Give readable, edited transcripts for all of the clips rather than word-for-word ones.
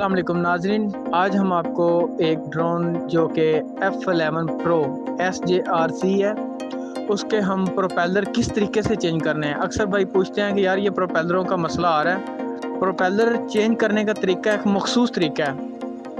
अस्सलाम वालेकुम नाजरीन, आज हम आपको एक ड्रोन जो कि F11 Pro SJRC है उसके हम प्रोपेलर किस तरीके से चेंज करने हैं। अक्सर भाई पूछते हैं कि यार ये प्रोपेलरों का मसला आ रहा है। प्रोपेलर चेंज करने का तरीका एक मखसूस तरीका है,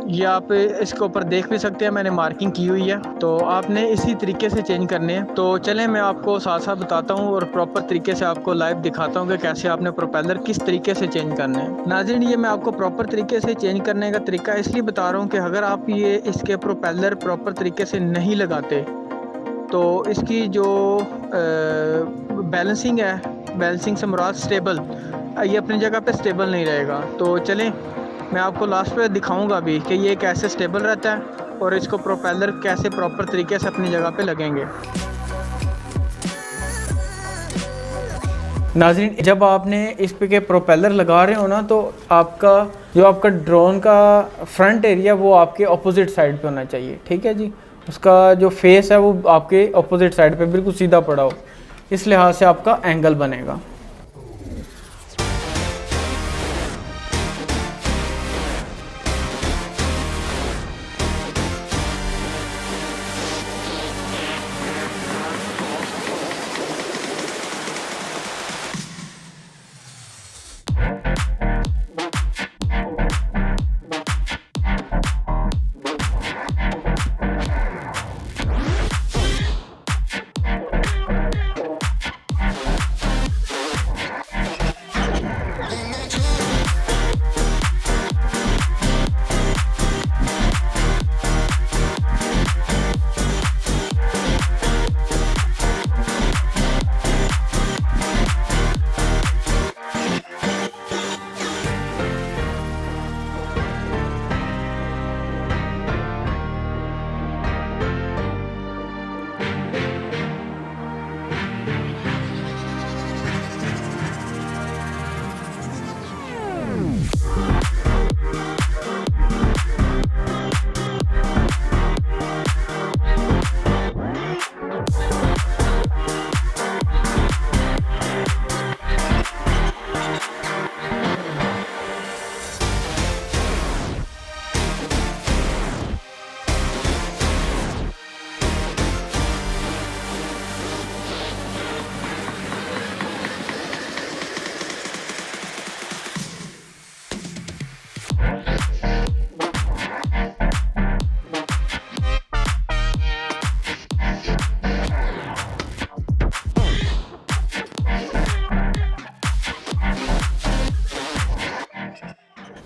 ये आप इसके ऊपर देख भी सकते हैं, मैंने मार्किंग की हुई है, तो आपने इसी तरीके से चेंज करने हैं। तो चलें मैं आपको साथ साथ बताता हूँ और प्रॉपर तरीके से आपको लाइव दिखाता हूँ कि कैसे आपने प्रोपेलर किस तरीके से चेंज करने हैं। नाज़रीन, ये मैं आपको प्रॉपर तरीके से चेंज करने का तरीका इसलिए बता रहा हूँ कि अगर आप ये इसके प्रोपेलर प्रॉपर तरीके से नहीं लगाते तो इसकी जो बैलेंसिंग है, बैलेंसिंग से मुराद स्टेबल, ये अपनी जगह पे स्टेबल नहीं रहेगा। तो चलें मैं आपको लास्ट पे दिखाऊंगा भी कि ये कैसे स्टेबल रहता है और इसको प्रोपेलर कैसे प्रॉपर तरीके से अपनी जगह पे लगेंगे। नाज़रीन, जब आपने इस पे के प्रोपेलर लगा रहे हो ना, तो आपका ड्रोन का फ्रंट एरिया वो आपके ऑपोजिट साइड पे होना चाहिए। ठीक है जी, उसका जो फेस है वो आपके ऑपोजिट साइड पे बिल्कुल सीधा पड़ा हो, इस लिहाज से आपका एंगल बनेगा।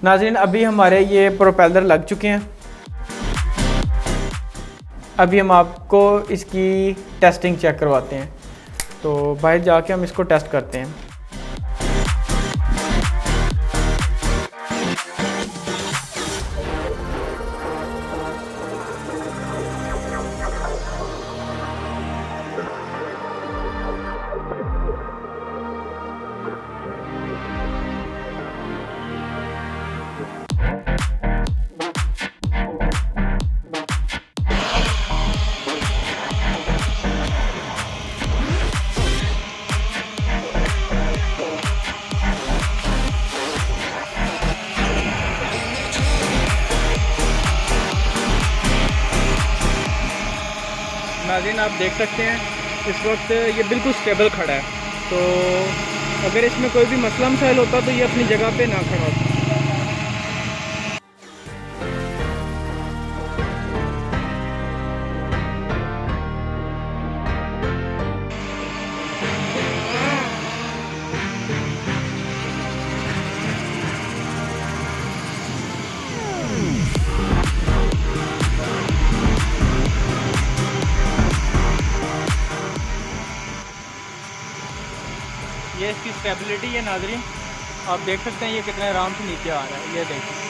नाज़रीन, अभी हमारे ये प्रोपेलर लग चुके हैं। अभी हम आपको इसकी टेस्टिंग चेक करवाते हैं, तो बाहर जाके हम इसको टेस्ट करते हैं। नाज़रीन, आप देख सकते हैं इस वक्त ये बिल्कुल स्टेबल खड़ा है, तो अगर इसमें कोई भी मसला मसाइल होता तो ये अपनी जगह पे ना खड़ा होता। ये इसकी स्टेबिलिटी है नाज़रीन, आप देख सकते हैं ये कितने आराम से नीचे आ रहा है, ये देखिए।